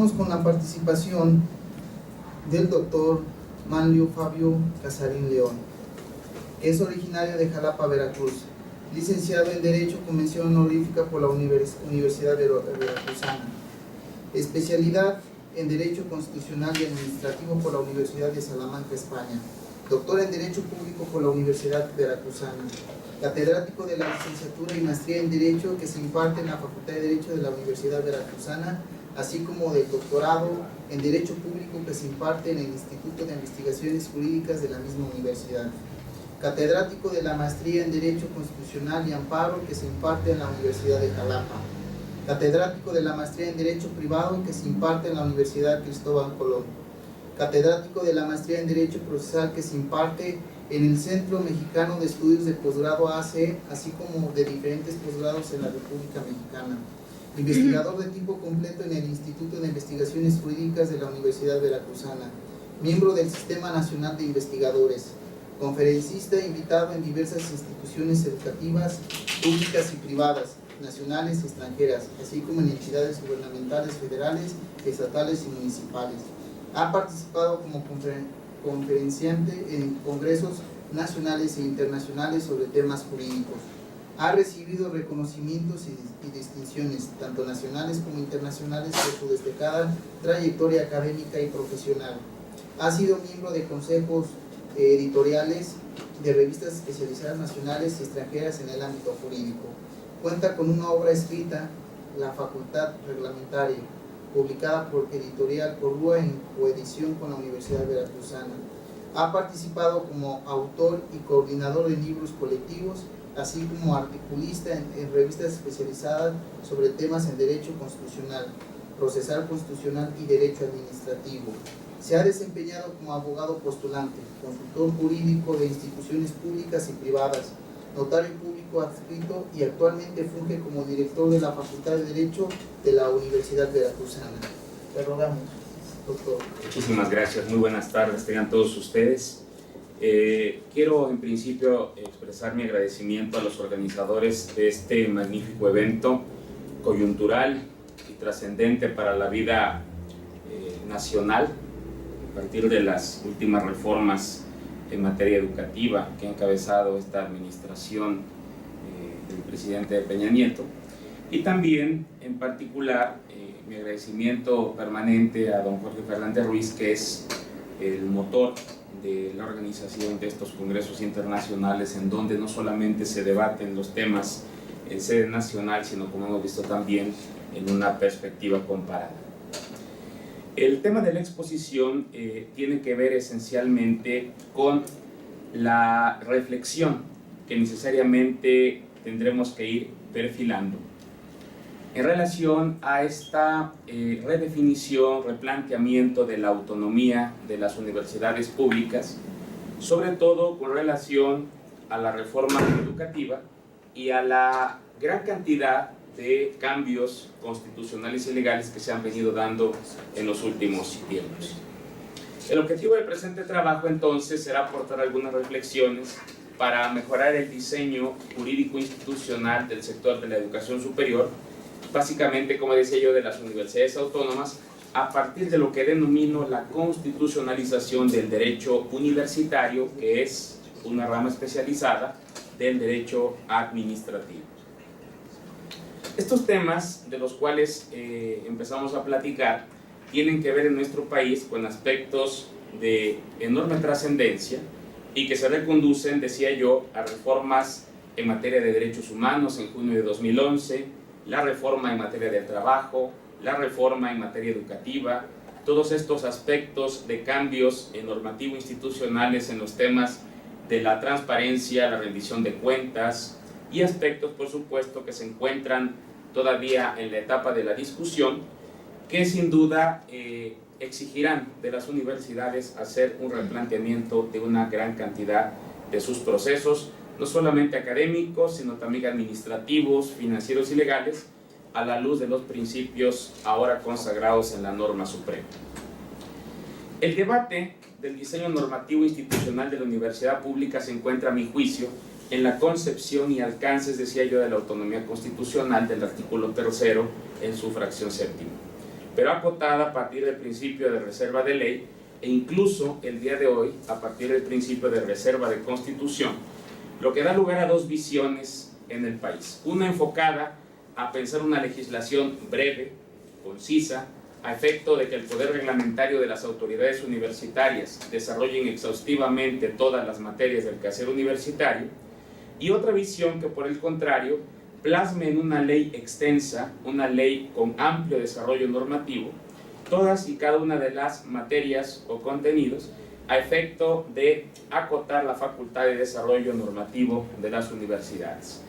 Con la participación del doctor Manlio Fabio Casarín León, que es originario de Jalapa, Veracruz, licenciado en Derecho con mención honorífica por la Universidad Veracruzana, especialidad en Derecho Constitucional y Administrativo por la Universidad de Salamanca, España, doctor en Derecho Público por la Universidad Veracruzana, catedrático de la licenciatura y maestría en Derecho que se imparte en la Facultad de Derecho de la Universidad Veracruzana, así como del doctorado en Derecho Público que se imparte en el Instituto de Investigaciones Jurídicas de la misma universidad, catedrático de la maestría en Derecho Constitucional y Amparo que se imparte en la Universidad de Jalapa, catedrático de la maestría en Derecho Privado que se imparte en la Universidad Cristóbal Colón, catedrático de la maestría en Derecho Procesal que se imparte en el Centro Mexicano de Estudios de Posgrado AC, así como de diferentes posgrados en la República Mexicana, investigador de tiempo completo en el Instituto de Investigaciones Jurídicas de la Universidad Veracruzana, miembro del Sistema Nacional de Investigadores, conferencista invitado en diversas instituciones educativas, públicas y privadas, nacionales y extranjeras, así como en entidades gubernamentales federales, estatales y municipales. Ha participado como conferenciante en congresos nacionales e internacionales sobre temas jurídicos. Ha recibido reconocimientos y distinciones, tanto nacionales como internacionales, por su destacada trayectoria académica y profesional. Ha sido miembro de consejos editoriales de revistas especializadas nacionales y extranjeras en el ámbito jurídico. Cuenta con una obra escrita, La Facultad Reglamentaria, publicada por Editorial Corrúa en coedición con la Universidad Veracruzana. Ha participado como autor y coordinador de libros colectivos, así como articulista en revistas especializadas sobre temas en Derecho Constitucional, Procesal Constitucional y Derecho Administrativo. Se ha desempeñado como abogado postulante, consultor jurídico de instituciones públicas y privadas, notario público adscrito y actualmente funge como director de la Facultad de Derecho de la Universidad Veracruzana. Te rogamos, doctor. Muchísimas gracias, muy buenas tardes, tengan todos ustedes. Quiero en principio expresar mi agradecimiento a los organizadores de este magnífico evento coyuntural y trascendente para la vida nacional a partir de las últimas reformas en materia educativa que ha encabezado esta administración del presidente Peña Nieto, y también en particular mi agradecimiento permanente a don Jorge Fernández Ruiz, que es el motor de la organización de estos congresos internacionales en donde no solamente se debaten los temas en sede nacional, sino, como hemos visto, también en una perspectiva comparada. El tema de la exposición tiene que ver esencialmente con la reflexión que necesariamente tendremos que ir perfilando en relación a esta redefinición, replanteamiento de la autonomía de las universidades públicas, sobre todo con relación a la reforma educativa y a la gran cantidad de cambios constitucionales y legales que se han venido dando en los últimos tiempos. El objetivo del presente trabajo entonces será aportar algunas reflexiones para mejorar el diseño jurídico institucional del sector de la educación superior, básicamente, como decía yo, de las universidades autónomas, a partir de lo que denomino la constitucionalización del derecho universitario, que es una rama especializada del derecho administrativo. Estos temas de los cuales empezamos a platicar tienen que ver en nuestro país con aspectos de enorme trascendencia y que se reconducen, decía yo, a reformas en materia de derechos humanos en junio de 2011, la reforma en materia de trabajo, la reforma en materia educativa, todos estos aspectos de cambios normativo institucionales en los temas de la transparencia, la rendición de cuentas y aspectos, por supuesto, que se encuentran todavía en la etapa de la discusión, que sin duda exigirán de las universidades hacer un replanteamiento de una gran cantidad de sus procesos, no solamente académicos, sino también administrativos, financieros y legales, a la luz de los principios ahora consagrados en la norma suprema. El debate del diseño normativo institucional de la universidad pública se encuentra, a mi juicio, en la concepción y alcances, decía yo, de la autonomía constitucional del artículo 3º en su fracción séptima. pero acotada a partir del principio de reserva de ley e incluso el día de hoy a partir del principio de reserva de constitución, lo que da lugar a dos visiones en el país. Una enfocada a pensar una legislación breve, concisa, a efecto de que el poder reglamentario de las autoridades universitarias desarrollen exhaustivamente todas las materias del quehacer universitario, y otra visión que por el contrario plasme en una ley extensa, una ley con amplio desarrollo normativo, todas y cada una de las materias o contenidos a efecto de acotar la facultad de desarrollo normativo de las universidades.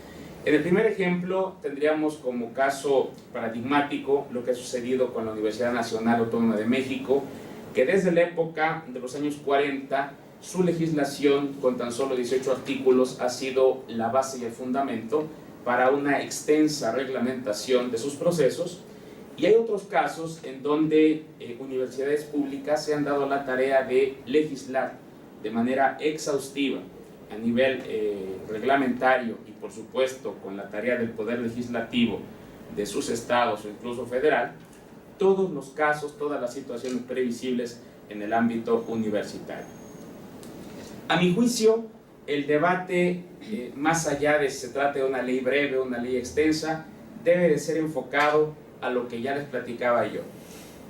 En el primer ejemplo tendríamos como caso paradigmático lo que ha sucedido con la Universidad Nacional Autónoma de México, que desde la época de los años 40 su legislación con tan solo 18 artículos ha sido la base y el fundamento para una extensa reglamentación de sus procesos, y hay otros casos en donde universidades públicas se han dado la tarea de legislar de manera exhaustiva a nivel reglamentario y por supuesto con la tarea del poder legislativo de sus estados o incluso federal, todos los casos, todas las situaciones previsibles en el ámbito universitario. A mi juicio, el debate, más allá de si se trata de una ley breve o una ley extensa, debe de ser enfocado a lo que ya les platicaba yo.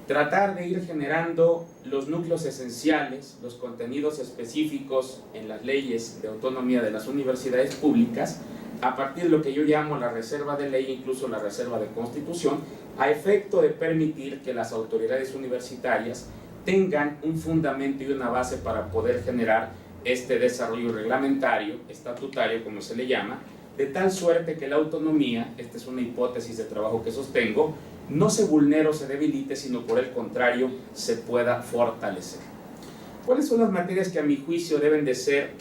Tratar de ir generando los núcleos esenciales, los contenidos específicos en las leyes de autonomía de las universidades públicas, a partir de lo que yo llamo la reserva de ley, incluso la reserva de constitución, a efecto de permitir que las autoridades universitarias tengan un fundamento y una base para poder generar este desarrollo reglamentario, estatutario, como se le llama, de tal suerte que la autonomía, esta es una hipótesis de trabajo que sostengo, no se vulnere o se debilite, sino por el contrario, se pueda fortalecer. ¿Cuáles son las materias que a mi juicio deben de ser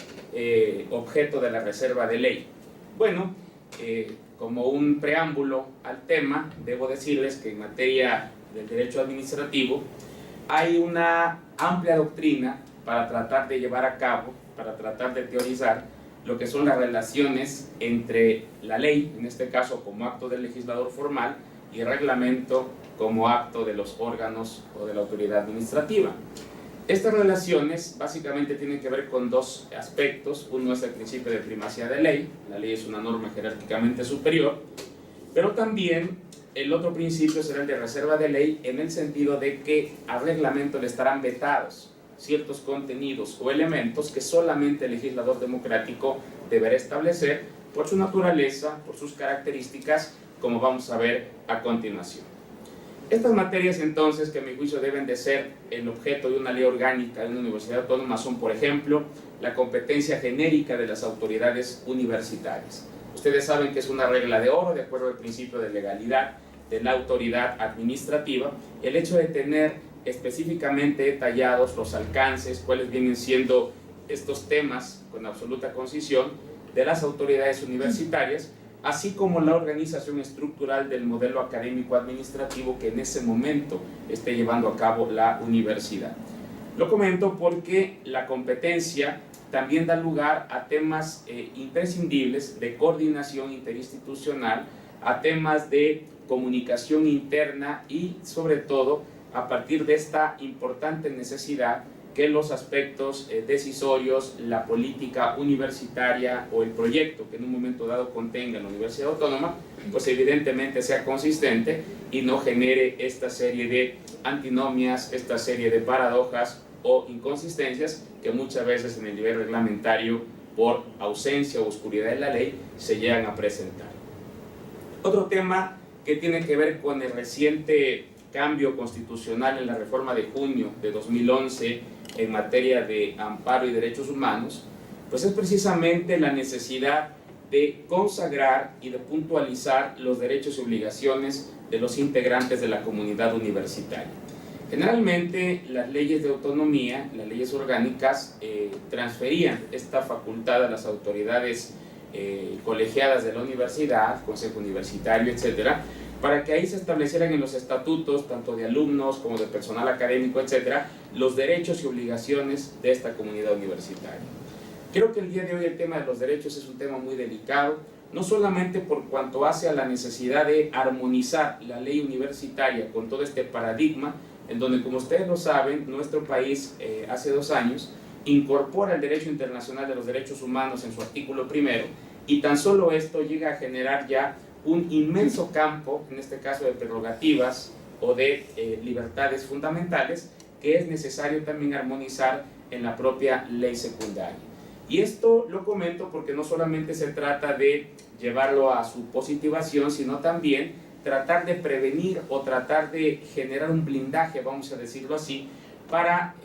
objeto de la reserva de ley? Bueno, como un preámbulo al tema, debo decirles que en materia del derecho administrativo hay una amplia doctrina para tratar de llevar a cabo, para tratar de teorizar lo que son las relaciones entre la ley, en este caso como acto del legislador formal, y el reglamento como acto de los órganos o de la autoridad administrativa. Estas relaciones básicamente tienen que ver con dos aspectos. Uno es el principio de primacía de ley, la ley es una norma jerárquicamente superior, pero también el otro principio será el de reserva de ley, en el sentido de que al reglamento le estarán vetados ciertos contenidos o elementos que solamente el legislador democrático deberá establecer por su naturaleza, por sus características, como vamos a ver a continuación. Estas materias entonces, que a mi juicio deben de ser el objeto de una ley orgánica de una universidad autónoma, son, por ejemplo, la competencia genérica de las autoridades universitarias. Ustedes saben que es una regla de oro, de acuerdo al principio de legalidad de la autoridad administrativa, el hecho de tener específicamente detallados los alcances, cuáles vienen siendo estos temas con absoluta concisión de las autoridades universitarias, así como la organización estructural del modelo académico administrativo que en ese momento esté llevando a cabo la universidad. Lo comento porque la competencia también da lugar a temas imprescindibles de coordinación interinstitucional, a temas de comunicación interna y sobre todo a partir de esta importante necesidad que los aspectos decisorios, la política universitaria o el proyecto que en un momento dado contenga la Universidad Autónoma, pues evidentemente sea consistente y no genere esta serie de antinomias, esta serie de paradojas o inconsistencias que muchas veces en el nivel reglamentario, por ausencia o oscuridad de la ley, se llegan a presentar. Otro tema que tiene que ver con el reciente cambio constitucional en la reforma de junio de 2011 en materia de amparo y derechos humanos, pues es precisamente la necesidad de consagrar y de puntualizar los derechos y obligaciones de los integrantes de la comunidad universitaria. Generalmente las leyes de autonomía, las leyes orgánicas, transferían esta facultad a las autoridades colegiadas de la universidad, consejo universitario, etcétera, para que ahí se establecieran en los estatutos, tanto de alumnos como de personal académico, etcétera, los derechos y obligaciones de esta comunidad universitaria. Creo que el día de hoy el tema de los derechos es un tema muy delicado, no solamente por cuanto hace a la necesidad de armonizar la ley universitaria con todo este paradigma, en donde, como ustedes lo saben, nuestro país hace 2 años incorpora el derecho internacional de los derechos humanos en su artículo primero, y tan solo esto llega a generar ya un inmenso campo, en este caso de prerrogativas o de libertades fundamentales, que es necesario también armonizar en la propia ley secundaria. Y esto lo comento porque no solamente se trata de llevarlo a su positivación, sino también tratar de prevenir o tratar de generar un blindaje, vamos a decirlo así, para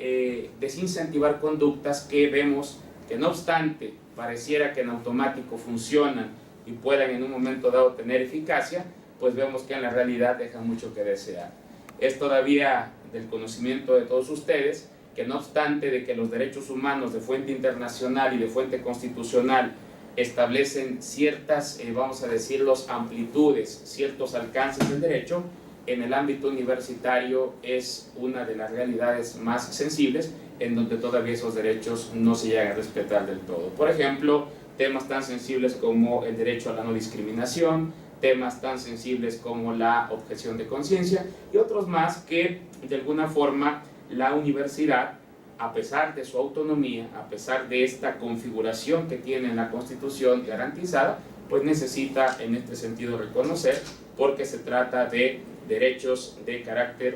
desincentivar conductas que vemos que, no obstante pareciera que en automático funcionan y puedan en un momento dado tener eficacia, pues vemos que en la realidad dejan mucho que desear. Es todavía del conocimiento de todos ustedes que, no obstante de que los derechos humanos de fuente internacional y de fuente constitucional establecen ciertas, vamos a decirlo, amplitudes, ciertos alcances del derecho, en el ámbito universitario es una de las realidades más sensibles en donde todavía esos derechos no se llegan a respetar del todo. Por ejemplo, temas tan sensibles como el derecho a la no discriminación, temas tan sensibles como la objeción de conciencia y otros más que, de alguna forma, la universidad, a pesar de su autonomía, a pesar de esta configuración que tiene en la Constitución garantizada, pues necesita en este sentido reconocer, porque se trata de derechos de carácter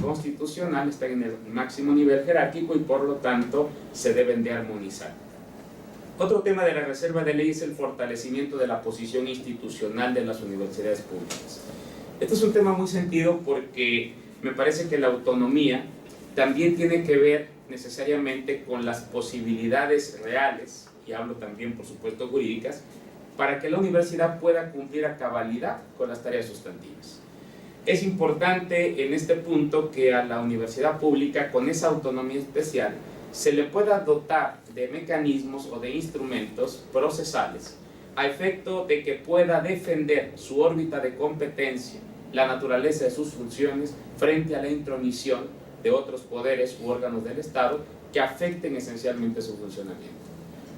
constitucional, están en el máximo nivel jerárquico y por lo tanto se deben de armonizar. Otro tema de la reserva de ley es el fortalecimiento de la posición institucional de las universidades públicas. Este es un tema muy sentido porque me parece que la autonomía también tiene que ver necesariamente con las posibilidades reales, y hablo también por supuesto jurídicas, para que la universidad pueda cumplir a cabalidad con las tareas sustantivas. Es importante en este punto que a la universidad pública, con esa autonomía especial, se le pueda dotar de mecanismos o de instrumentos procesales a efecto de que pueda defender su órbita de competencia, la naturaleza de sus funciones frente a la intromisión de otros poderes u órganos del Estado que afecten esencialmente su funcionamiento.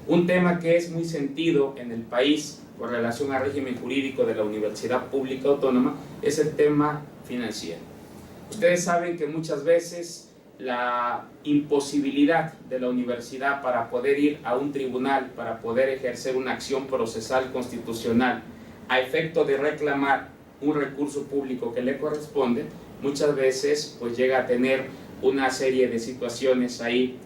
Un tema que es muy sentido en el país con relación al régimen jurídico de la Universidad Pública Autónoma es el tema financiero. Ustedes saben que muchas veces la imposibilidad de la universidad para poder ir a un tribunal, para poder ejercer una acción procesal constitucional a efecto de reclamar un recurso público que le corresponde, muchas veces pues llega a tener una serie de situaciones ahí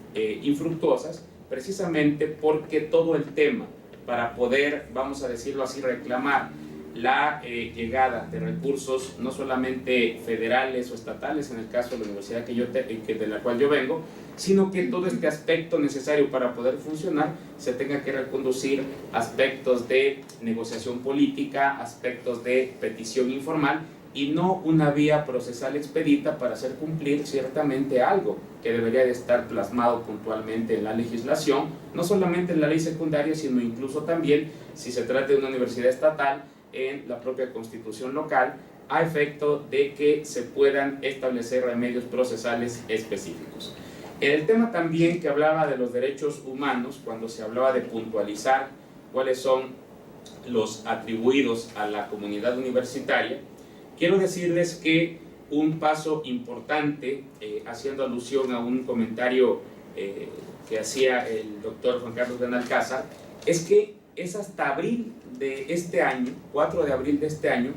infructuosas, precisamente porque todo el tema para poder, vamos a decirlo así, reclamar la llegada de recursos no solamente federales o estatales, en el caso de la universidad de la cual yo vengo, sino que todo este aspecto necesario para poder funcionar se tenga que reconducir aspectos de negociación política, aspectos de petición informal y no una vía procesal expedita para hacer cumplir ciertamente algo que debería de estar plasmado puntualmente en la legislación, no solamente en la ley secundaria, sino incluso también, si se trata de una universidad estatal, en la propia constitución local, a efecto de que se puedan establecer remedios procesales específicos. En el tema también que hablaba de los derechos humanos, cuando se hablaba de puntualizar cuáles son los atribuidos a la comunidad universitaria, quiero decirles que un paso importante, haciendo alusión a un comentario que hacía el doctor Juan Carlos Benalcázar, es que es hasta abril de este año, 4 de abril de este año,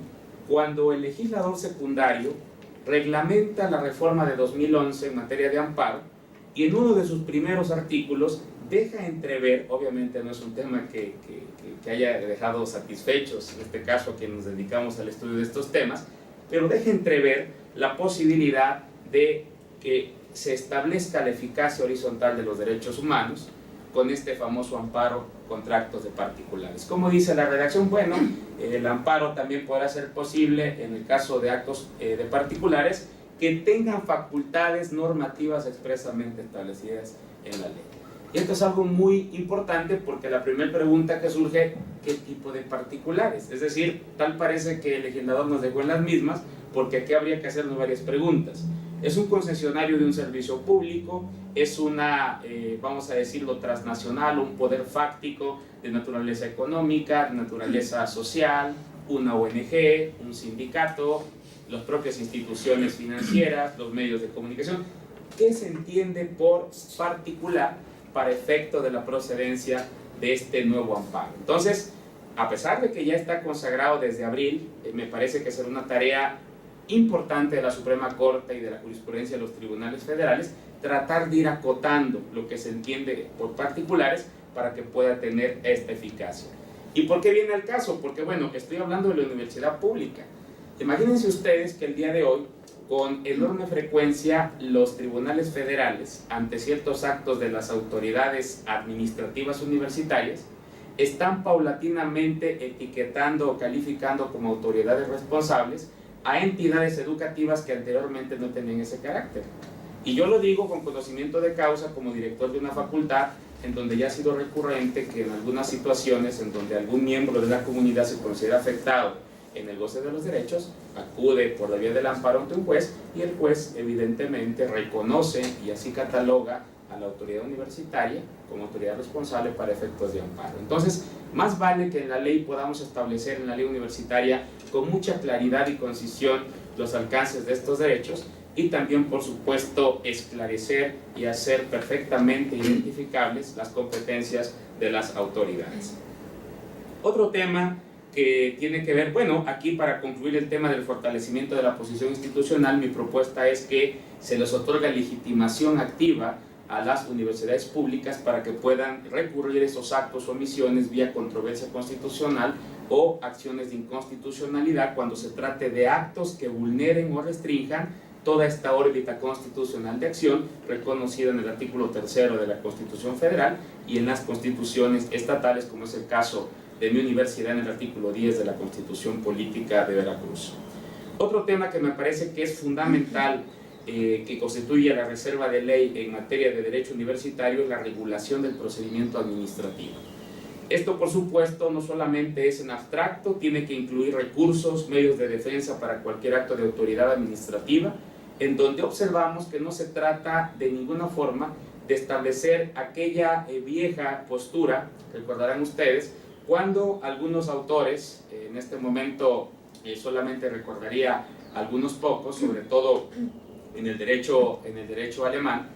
cuando el legislador secundario reglamenta la reforma de 2011 en materia de amparo y en uno de sus primeros artículos deja entrever, obviamente no es un tema que haya dejado satisfechos, en este caso a quienes nos dedicamos al estudio de estos temas, pero deja entrever la posibilidad de que se establezca la eficacia horizontal de los derechos humanos con este famoso amparo contra actos de particulares. Como dice la redacción, bueno, el amparo también podrá ser posible en el caso de actos de particulares que tengan facultades normativas expresamente establecidas en la ley. Y esto es algo muy importante porque la primera pregunta que surge, ¿qué tipo de particulares? Es decir, tal parece que el legislador nos dejó en las mismas porque aquí habría que hacernos varias preguntas. Es un concesionario de un servicio público, es una, vamos a decirlo, transnacional, un poder fáctico de naturaleza económica, de naturaleza social, una ONG, un sindicato, las propias instituciones financieras, los medios de comunicación. ¿Qué se entiende por particular para efecto de la procedencia de este nuevo amparo? Entonces, a pesar de que ya está consagrado desde abril, me parece que será una tarea importante de la Suprema Corte y de la jurisprudencia de los tribunales federales, tratar de ir acotando lo que se entiende por particulares para que pueda tener esta eficacia. ¿Y por qué viene el caso? Porque, bueno, estoy hablando de la universidad pública. Imagínense ustedes que el día de hoy, con enorme frecuencia, los tribunales federales, ante ciertos actos de las autoridades administrativas universitarias, están paulatinamente etiquetando o calificando como autoridades responsables a entidades educativas que anteriormente no tenían ese carácter. Y yo lo digo con conocimiento de causa como director de una facultad en donde ya ha sido recurrente que en algunas situaciones en donde algún miembro de la comunidad se considera afectado en el goce de los derechos, acude por la vía del amparo ante un juez y el juez evidentemente reconoce y así cataloga a la autoridad universitaria como autoridad responsable para efectos de amparo. Entonces, más vale que en la ley podamos establecer en la ley universitaria con mucha claridad y concisión los alcances de estos derechos y también, por supuesto, esclarecer y hacer perfectamente identificables las competencias de las autoridades. Otro tema que tiene que ver, bueno, aquí para concluir el tema del fortalecimiento de la posición institucional, mi propuesta es que se les otorga legitimación activa a las universidades públicas para que puedan recurrir esos actos o omisiones vía controversia constitucional o acciones de inconstitucionalidad cuando se trate de actos que vulneren o restrinjan toda esta órbita constitucional de acción reconocida en el artículo 3 de la Constitución Federal y en las constituciones estatales, como es el caso de mi universidad en el artículo 10 de la Constitución Política de Veracruz. Otro tema que me parece que es fundamental, que constituye la reserva de ley en materia de derecho universitario, es la regulación del procedimiento administrativo. Esto, por supuesto, no solamente es en abstracto, tiene que incluir recursos, medios de defensa para cualquier acto de autoridad administrativa, en donde observamos que no se trata de ninguna forma de establecer aquella vieja postura, recordarán ustedes, cuando algunos autores, en este momento solamente recordaría algunos pocos, sobre todo en el derecho alemán,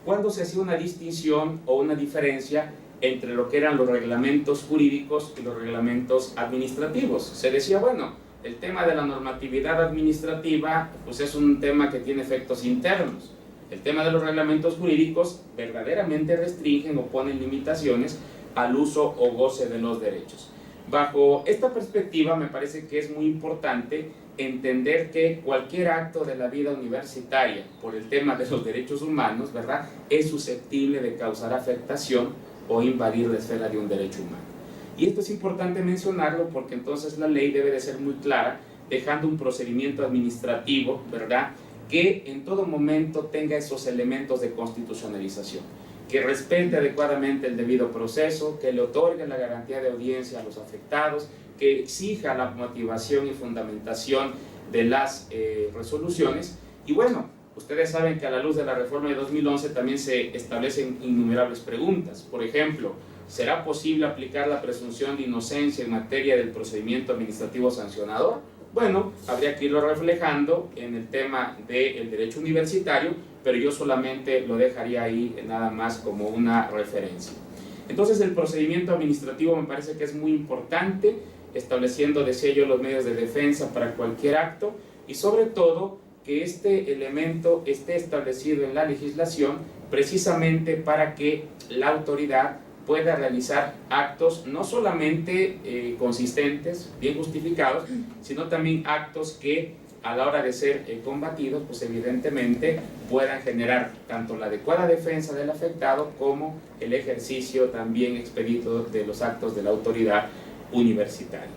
cuando se hacía una distinción o una diferencia entre lo que eran los reglamentos jurídicos y los reglamentos administrativos. Se decía, bueno, el tema de la normatividad administrativa pues es un tema que tiene efectos internos. El tema de los reglamentos jurídicos verdaderamente restringen o ponen limitaciones al uso o goce de los derechos. Bajo esta perspectiva me parece que es muy importante entender que cualquier acto de la vida universitaria por el tema de los derechos humanos, ¿verdad?, es susceptible de causar afectación o invadir la esfera de un derecho humano. Y esto es importante mencionarlo porque entonces la ley debe de ser muy clara, dejando un procedimiento administrativo, ¿verdad?, que en todo momento tenga esos elementos de constitucionalización, que respete adecuadamente el debido proceso, que le otorgue la garantía de audiencia a los afectados, que exija la motivación y fundamentación de las resoluciones. Y bueno, ustedes saben que a la luz de la reforma de 2011 también se establecen innumerables preguntas. Por ejemplo, ¿será posible aplicar la presunción de inocencia en materia del procedimiento administrativo sancionador? Bueno, habría que irlo reflejando en el tema del derecho universitario, pero yo solamente lo dejaría ahí nada más como una referencia. Entonces el procedimiento administrativo me parece que es muy importante, estableciendo, decía yo, los medios de defensa para cualquier acto y sobre todo que este elemento esté establecido en la legislación precisamente para que la autoridad pueda realizar actos no solamente consistentes, bien justificados, sino también actos que a la hora de ser combatidos, pues evidentemente puedan generar tanto la adecuada defensa del afectado como el ejercicio también expedito de los actos de la autoridad universitaria.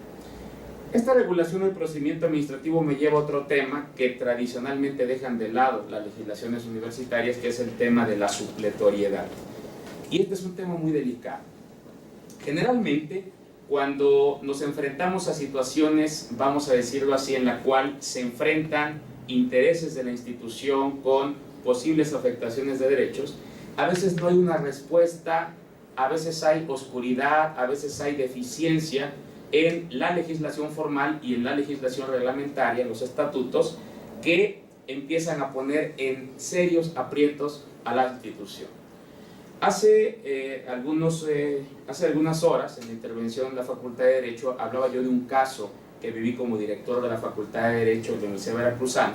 Esta regulación del procedimiento administrativo me lleva a otro tema que tradicionalmente dejan de lado las legislaciones universitarias, que es el tema de la supletoriedad. Y este es un tema muy delicado. Generalmente, cuando nos enfrentamos a situaciones, vamos a decirlo así, en la cual se enfrentan intereses de la institución, con posibles afectaciones de derechos, a veces no hay una respuesta, a veces hay oscuridad, a veces hay deficiencia en la legislación formal y en la legislación reglamentaria, los estatutos, que empiezan a poner en serios aprietos a la institución. Hace algunas horas, en la intervención de la Facultad de Derecho, hablaba yo de un caso que viví como director de la Facultad de Derecho de la Universidad Veracruzana,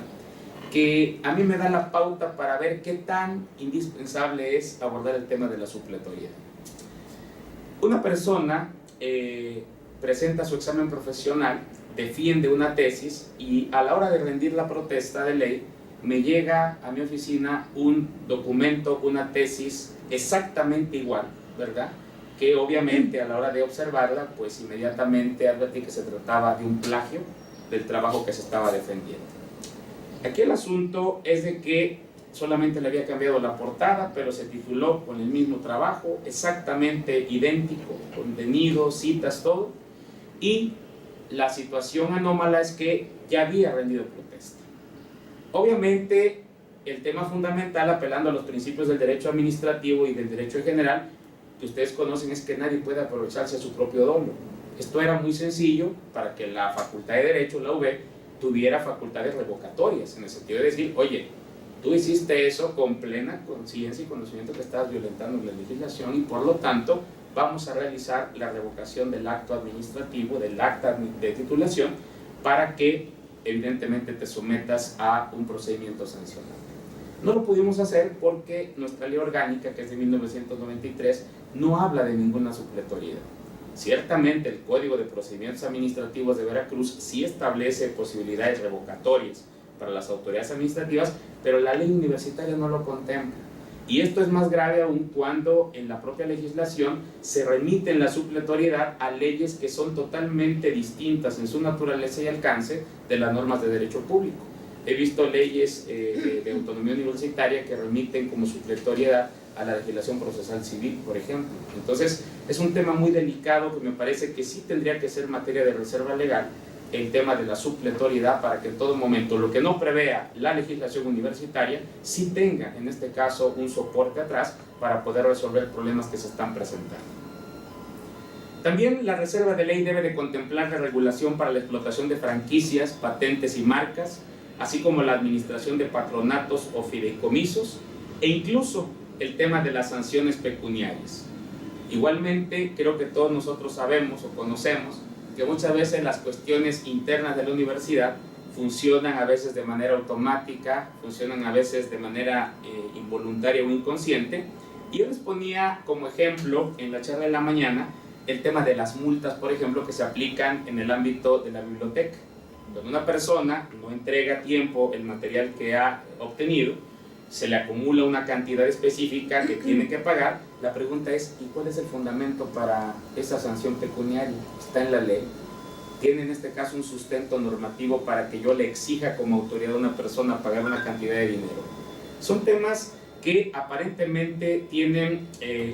que a mí me da la pauta para ver qué tan indispensable es abordar el tema de la supletoriedad. Una persona presenta su examen profesional, defiende una tesis y a la hora de rendir la protesta de ley me llega a mi oficina un documento, una tesis exactamente igual, ¿verdad? Que obviamente a la hora de observarla, pues inmediatamente advertí que se trataba de un plagio del trabajo que se estaba defendiendo. Aquí el asunto es de que solamente le había cambiado la portada, pero se tituló con el mismo trabajo, exactamente idéntico, contenido, citas, todo, y la situación anómala es que ya había rendido protesta. Obviamente, el tema fundamental, apelando a los principios del derecho administrativo y del derecho en general, que ustedes conocen, es que nadie puede aprovecharse de su propio dolo. Esto era muy sencillo para que la Facultad de Derecho, la UB, tuviera facultades revocatorias, en el sentido de decir, oye, tú hiciste eso con plena conciencia y conocimiento que estabas violentando la legislación y por lo tanto vamos a realizar la revocación del acto administrativo, del acta de titulación, para que evidentemente te sometas a un procedimiento sancionado. No lo pudimos hacer porque nuestra ley orgánica, que es de 1993, no habla de ninguna supletoriedad. Ciertamente el Código de Procedimientos Administrativos de Veracruz sí establece posibilidades revocatorias para las autoridades administrativas, pero la ley universitaria no lo contempla. Y esto es más grave aún cuando en la propia legislación se remite la supletoriedad a leyes que son totalmente distintas en su naturaleza y alcance de las normas de derecho público. He visto leyes de autonomía universitaria que remiten como supletoriedad a la legislación procesal civil, por ejemplo. Entonces, es un tema muy delicado que me parece que sí tendría que ser materia de reserva legal, el tema de la supletoriedad, para que en todo momento lo que no prevea la legislación universitaria sí tenga, en este caso, un soporte atrás para poder resolver problemas que se están presentando. También la reserva de ley debe de contemplar la regulación para la explotación de franquicias, patentes y marcas, así como la administración de patronatos o fideicomisos, e incluso el tema de las sanciones pecuniarias. Igualmente, creo que todos nosotros sabemos o conocemos que muchas veces las cuestiones internas de la universidad funcionan a veces de manera automática, funcionan a veces de manera involuntaria o inconsciente, y yo les ponía como ejemplo en la charla de la mañana el tema de las multas, por ejemplo, que se aplican en el ámbito de la biblioteca. Cuando una persona no entrega a tiempo el material que ha obtenido, se le acumula una cantidad específica que tiene que pagar. La pregunta es, ¿y cuál es el fundamento para esa sanción pecuniaria? Está en la ley. ¿Tiene en este caso un sustento normativo para que yo le exija como autoridad a una persona pagar una cantidad de dinero? Son temas que aparentemente tienen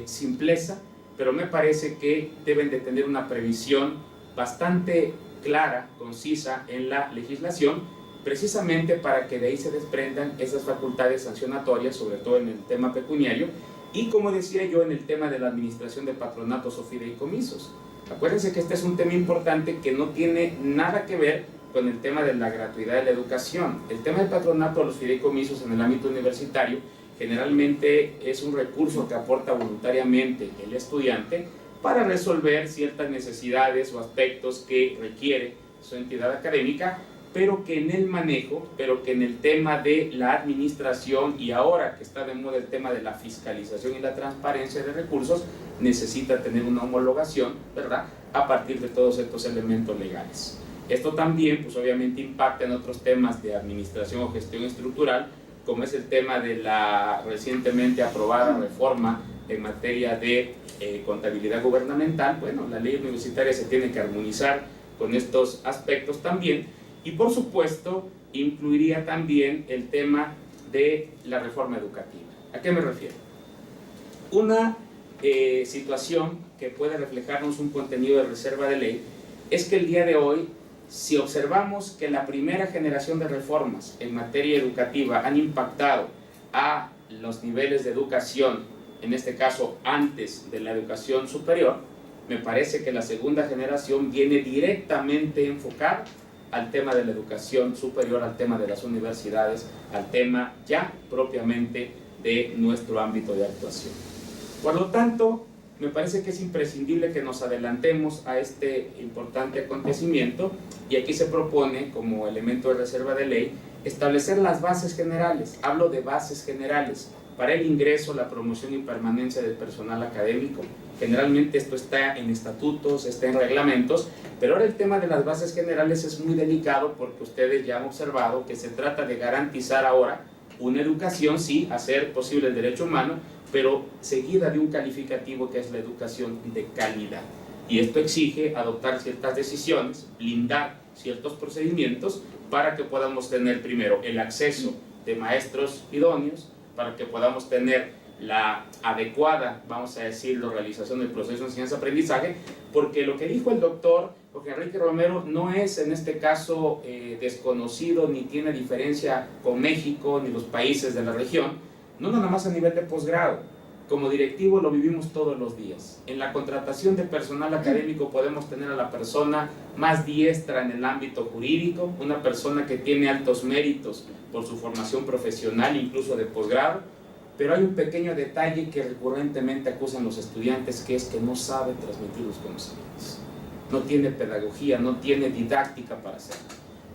simpleza, pero me parece que deben de tener una previsión bastante clara, concisa en la legislación, precisamente para que de ahí se desprendan esas facultades sancionatorias, sobre todo en el tema pecuniario, y como decía yo, en el tema de la administración de patronatos o fideicomisos. Acuérdense que este es un tema importante que no tiene nada que ver con el tema de la gratuidad de la educación. El tema del patronato o los fideicomisos en el ámbito universitario generalmente es un recurso que aporta voluntariamente el estudiante para resolver ciertas necesidades o aspectos que requiere su entidad académica, pero que en el manejo, pero que en el tema de la administración, y ahora que está de moda el tema de la fiscalización y la transparencia de recursos, necesita tener una homologación, ¿verdad?, a partir de todos estos elementos legales. Esto también, pues obviamente impacta en otros temas de administración o gestión estructural, como es el tema de la recientemente aprobada reforma en materia de contabilidad gubernamental. Bueno, la ley universitaria se tiene que armonizar con estos aspectos también. Y por supuesto, incluiría también el tema de la reforma educativa. ¿A qué me refiero? Una situación que puede reflejarnos un contenido de reserva de ley es que el día de hoy si observamos que la primera generación de reformas en materia educativa han impactado a los niveles de educación, en este caso antes de la educación superior, me parece que la segunda generación viene directamente enfocada al tema de la educación superior, al tema de las universidades, al tema ya propiamente de nuestro ámbito de actuación. Por lo tanto, me parece que es imprescindible que nos adelantemos a este importante acontecimiento, y aquí se propone, como elemento de reserva de ley, establecer las bases generales. Hablo de bases generales para el ingreso, la promoción y permanencia del personal académico. Generalmente esto está en estatutos, está en reglamentos, pero ahora el tema de las bases generales es muy delicado, porque ustedes ya han observado que se trata de garantizar ahora una educación, sí, hacer posible el derecho humano, pero seguida de un calificativo que es la educación de calidad. Y esto exige adoptar ciertas decisiones, blindar ciertos procedimientos para que podamos tener primero el acceso de maestros idóneos, para que podamos tener la adecuada, vamos a decirlo, realización del proceso de enseñanza-aprendizaje, porque lo que dijo el doctor Jorge Enrique Romero no es en este caso desconocido, ni tiene diferencia con México ni los países de la región, no nada más a nivel de posgrado. Como directivo lo vivimos todos los días. En la contratación de personal académico podemos tener a la persona más diestra en el ámbito jurídico, una persona que tiene altos méritos por su formación profesional, incluso de posgrado, pero hay un pequeño detalle que recurrentemente acusan los estudiantes, que es que no sabe transmitir los conocimientos. No tiene pedagogía, no tiene didáctica para hacerlo.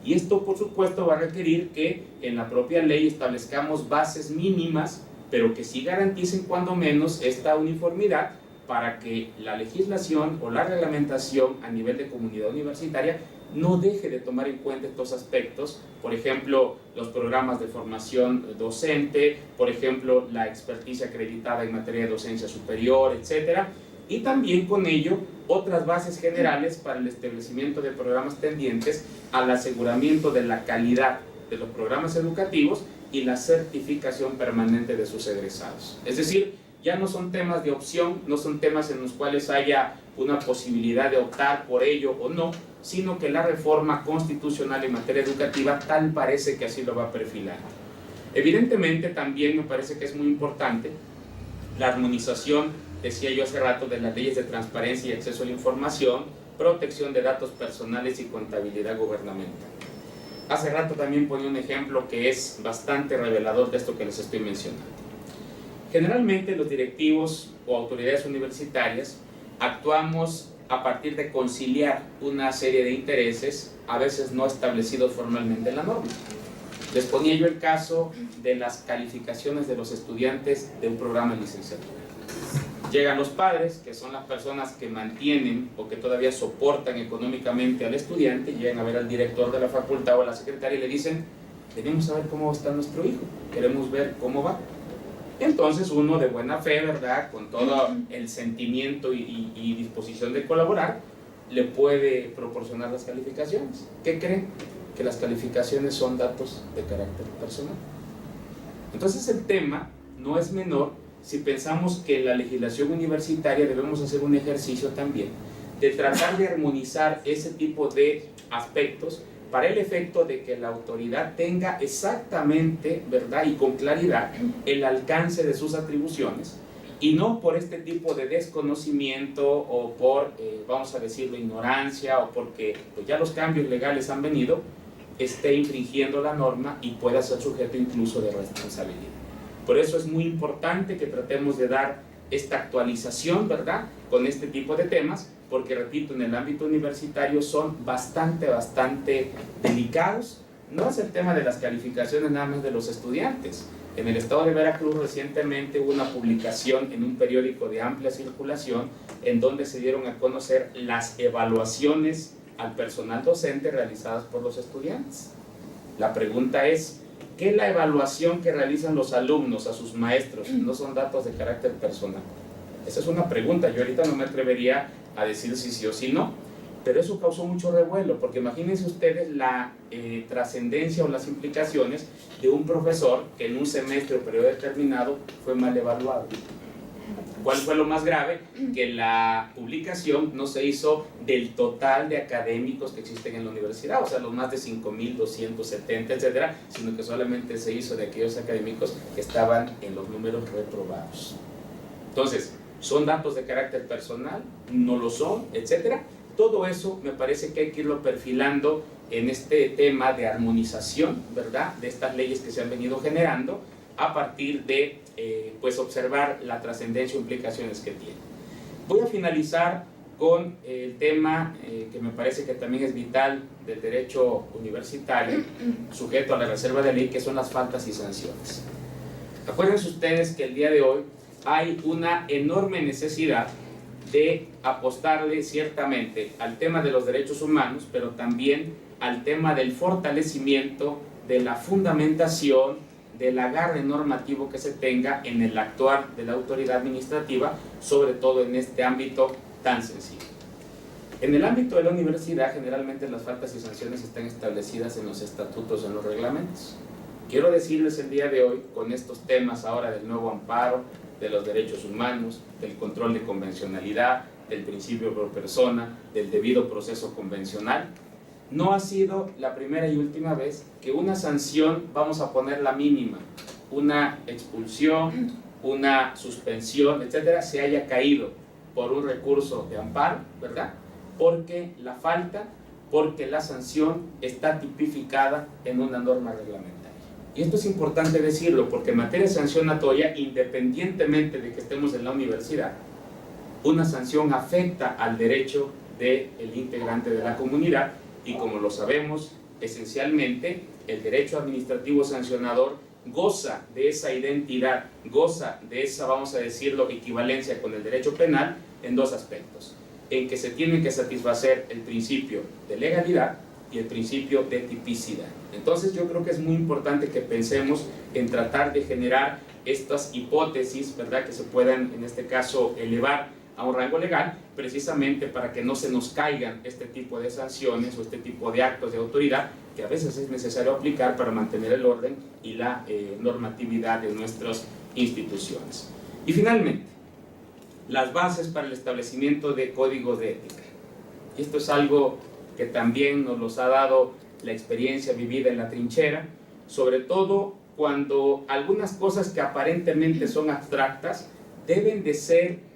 Y esto, por supuesto, va a requerir que en la propia ley establezcamos bases mínimas, pero que sí garanticen cuando menos esta uniformidad, para que la legislación o la reglamentación a nivel de comunidad universitaria no deje de tomar en cuenta estos aspectos. Por ejemplo, los programas de formación docente, por ejemplo, la experticia acreditada en materia de docencia superior, etcétera, y también con ello otras bases generales para el establecimiento de programas tendientes al aseguramiento de la calidad de los programas educativos y la certificación permanente de sus egresados. Es decir, ya no son temas de opción, no son temas en los cuales haya una posibilidad de optar por ello o no, sino que la reforma constitucional en materia educativa tal parece que así lo va a perfilar. Evidentemente también me parece que es muy importante la armonización, decía yo hace rato, de las leyes de transparencia y acceso a la información, protección de datos personales y contabilidad gubernamental. Hace rato también ponía un ejemplo que es bastante revelador de esto que les estoy mencionando. Generalmente los directivos o autoridades universitarias actuamos a partir de conciliar una serie de intereses, a veces no establecidos formalmente en la norma. Les ponía yo el caso de las calificaciones de los estudiantes de un programa de licenciatura. Llegan los padres, que son las personas que mantienen o que todavía soportan económicamente al estudiante, llegan a ver al director de la facultad o a la secretaria y le dicen: venimos a ver cómo está nuestro hijo, queremos ver cómo va. Entonces uno de buena fe, ¿verdad?, con todo el sentimiento y disposición de colaborar, le puede proporcionar las calificaciones. ¿Qué creen? Que las calificaciones son datos de carácter personal. Entonces el tema no es menor si pensamos que en la legislación universitaria debemos hacer un ejercicio también de tratar de armonizar ese tipo de aspectos para el efecto de que la autoridad tenga exactamente, ¿verdad?, y con claridad el alcance de sus atribuciones, y no por este tipo de desconocimiento o por, vamos a decirlo, ignorancia, o porque pues, ya los cambios legales han venido, esté infringiendo la norma y pueda ser sujeto incluso de responsabilidad. Por eso es muy importante que tratemos de dar esta actualización, ¿verdad?, con este tipo de temas, porque, repito, en el ámbito universitario son bastante delicados. No es el tema de las calificaciones nada más de los estudiantes. En el estado de Veracruz recientemente hubo una publicación en un periódico de amplia circulación en donde se dieron a conocer las evaluaciones al personal docente realizadas por los estudiantes. La pregunta es, ¿qué la evaluación que realizan los alumnos a sus maestros no son datos de carácter personal? Esa es una pregunta. Yo ahorita no me atrevería a decir si sí o si no, pero eso causó mucho revuelo, porque imagínense ustedes la trascendencia o las implicaciones de un profesor que en un semestre o periodo determinado fue mal evaluado. ¿Cuál fue lo más grave? Que la publicación no se hizo del total de académicos que existen en la universidad, o sea, los más de 5.270, etcétera, sino que solamente se hizo de aquellos académicos que estaban en los números reprobados. Entonces, ¿son datos de carácter personal? ¿No lo son? Etcétera. Todo eso me parece que hay que irlo perfilando en este tema de armonización, ¿verdad?, de estas leyes que se han venido generando a partir de pues observar la trascendencia o implicaciones que tiene. Voy a finalizar con el tema que me parece que también es vital del derecho universitario, sujeto a la reserva de ley, que son las faltas y sanciones. Acuérdense ustedes que el día de hoy hay una enorme necesidad de apostarle ciertamente al tema de los derechos humanos, pero también al tema del fortalecimiento de la fundamentación del agarre normativo que se tenga en el actuar de la autoridad administrativa, sobre todo en este ámbito tan sensible. En el ámbito de la universidad, generalmente las faltas y sanciones están establecidas en los estatutos, en los reglamentos. Quiero decirles el día de hoy, con estos temas ahora del nuevo amparo, de los derechos humanos, del control de convencionalidad, del principio pro persona, del debido proceso convencional, no ha sido la primera y última vez que una sanción, vamos a poner la mínima, una expulsión, una suspensión, etcétera, se haya caído por un recurso de amparo, ¿verdad? Porque la falta, porque la sanción está tipificada en una norma reglamentaria. Y esto es importante decirlo, porque en materia sancionatoria, independientemente de que estemos en la universidad, una sanción afecta al derecho del integrante de la comunidad. Y como lo sabemos, esencialmente el derecho administrativo sancionador goza de esa identidad, goza de esa, vamos a decirlo, equivalencia con el derecho penal en dos aspectos: en que se tiene que satisfacer el principio de legalidad y el principio de tipicidad. Entonces yo creo que es muy importante que pensemos en tratar de generar estas hipótesis, ¿verdad?, que se puedan en este caso elevar a un rango legal, precisamente para que no se nos caigan este tipo de sanciones o este tipo de actos de autoridad que a veces es necesario aplicar para mantener el orden y la normatividad de nuestras instituciones. Y finalmente, las bases para el establecimiento de códigos de ética. Y esto es algo que también nos los ha dado la experiencia vivida en la trinchera, sobre todo cuando algunas cosas que aparentemente son abstractas deben de ser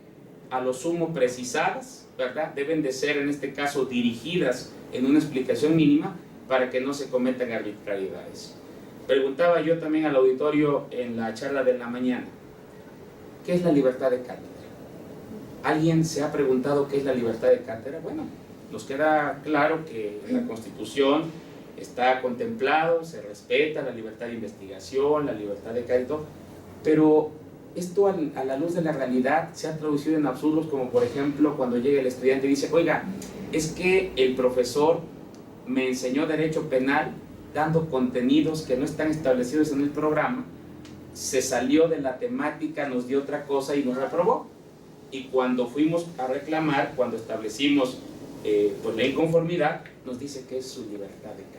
a lo sumo precisadas, ¿verdad? Deben de ser en este caso dirigidas en una explicación mínima para que no se cometan arbitrariedades. Preguntaba yo también al auditorio en la charla de la mañana, ¿qué es la libertad de cátedra? ¿Alguien se ha preguntado qué es la libertad de cátedra? Bueno, nos queda claro que en la Constitución está contemplado, se respeta la libertad de investigación, la libertad de cátedra, pero esto a la luz de la realidad se ha traducido en absurdos, como por ejemplo cuando llega el estudiante y dice, oiga, es que el profesor me enseñó derecho penal dando contenidos que no están establecidos en el programa, se salió de la temática, nos dio otra cosa y nos reprobó. Y cuando fuimos a reclamar, cuando establecimos pues la inconformidad, nos dice que es su libertad de cátedra.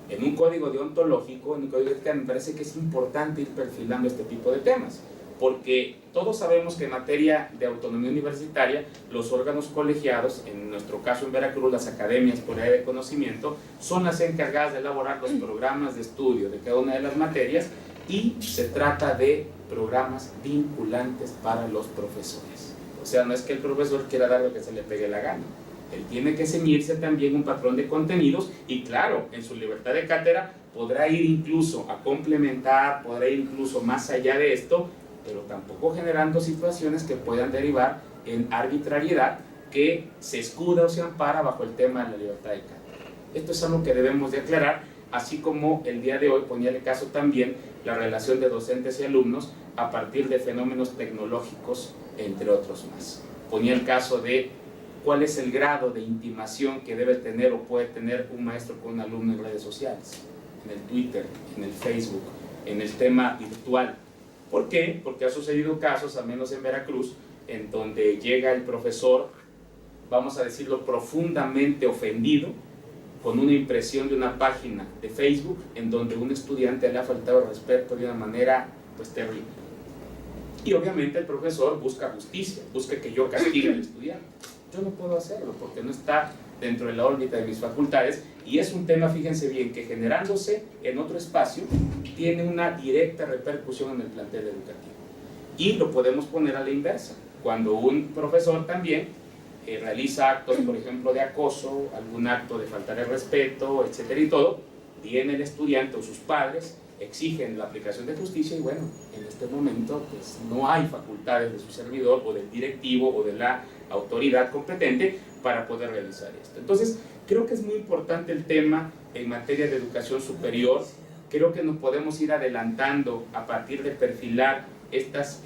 En un código deontológico, en un código de ética, me parece que es importante ir perfilando este tipo de temas, porque todos sabemos que en materia de autonomía universitaria, los órganos colegiados, en nuestro caso en Veracruz, las academias por área de conocimiento, son las encargadas de elaborar los programas de estudio de cada una de las materias, y se trata de programas vinculantes para los profesores. O sea, no es que el profesor quiera dar lo que se le pegue la gana. Él tiene que ceñirse también un patrón de contenidos y claro, en su libertad de cátedra podrá ir incluso a complementar, podrá ir incluso más allá de esto, pero tampoco generando situaciones que puedan derivar en arbitrariedad que se escuda o se ampara bajo el tema de la libertad de cátedra. Esto es algo que debemos de aclarar, así como el día de hoy ponía el caso también la relación de docentes y alumnos a partir de fenómenos tecnológicos, entre otros más. Ponía el caso de cuál es el grado de intimación que debe tener o puede tener un maestro con un alumno en redes sociales, en el Twitter, en el Facebook, en el tema virtual. ¿Por qué? Porque ha sucedido casos, al menos en Veracruz, en donde llega el profesor, vamos a decirlo, profundamente ofendido, con una impresión de una página de Facebook en donde un estudiante le ha faltado el respeto de una manera pues terrible. Y obviamente el profesor busca justicia, busca que yo castigue al estudiante. Yo no puedo hacerlo porque no está dentro de la órbita de mis facultades, y es un tema, fíjense bien, que generándose en otro espacio tiene una directa repercusión en el plantel educativo. Y lo podemos poner a la inversa. Cuando un profesor también realiza actos, por ejemplo, de acoso, algún acto de faltar el respeto, etcétera y todo, viene el estudiante o sus padres, exigen la aplicación de justicia, y bueno, en este momento pues no hay facultades de su servidor o del directivo o de la autoridad competente para poder realizar esto. Entonces, creo que es muy importante el tema en materia de educación superior. Creo que nos podemos ir adelantando a partir de perfilar estas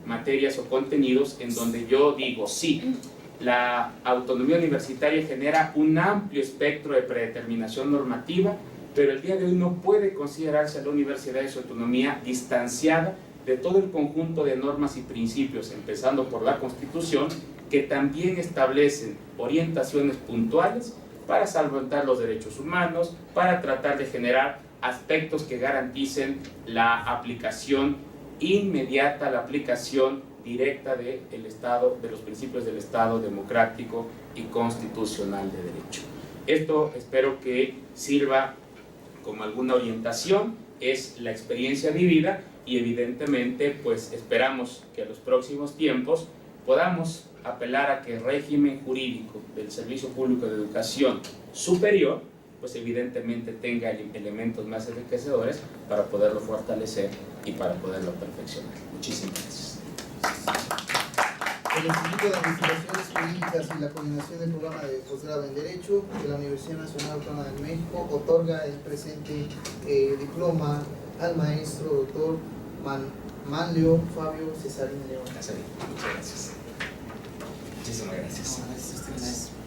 materias o contenidos en donde yo digo, sí, la autonomía universitaria genera un amplio espectro de predeterminación normativa, pero el día de hoy no puede considerarse a la universidad y su autonomía distanciada de todo el conjunto de normas y principios, empezando por la Constitución, que también establecen orientaciones puntuales para salvaguardar los derechos humanos, para tratar de generar aspectos que garanticen la aplicación inmediata, la aplicación directa del Estado, de los principios del Estado democrático y constitucional de derecho. Esto espero que sirva como alguna orientación, es la experiencia vivida, y evidentemente pues esperamos que en los próximos tiempos podamos apelar a que el régimen jurídico del Servicio Público de Educación Superior pues evidentemente tenga elementos más enriquecedores para poderlo fortalecer y para poderlo perfeccionar. Muchísimas gracias. El Instituto de Investigaciones Jurídicas y la Coordinación del Programa de Posgrado en Derecho de la Universidad Nacional Autónoma de México otorga el presente diploma al maestro doctor Manlio Fabio Cesarín León. Muchas gracias. Muchísimas gracias. No, gracias a usted, maestro.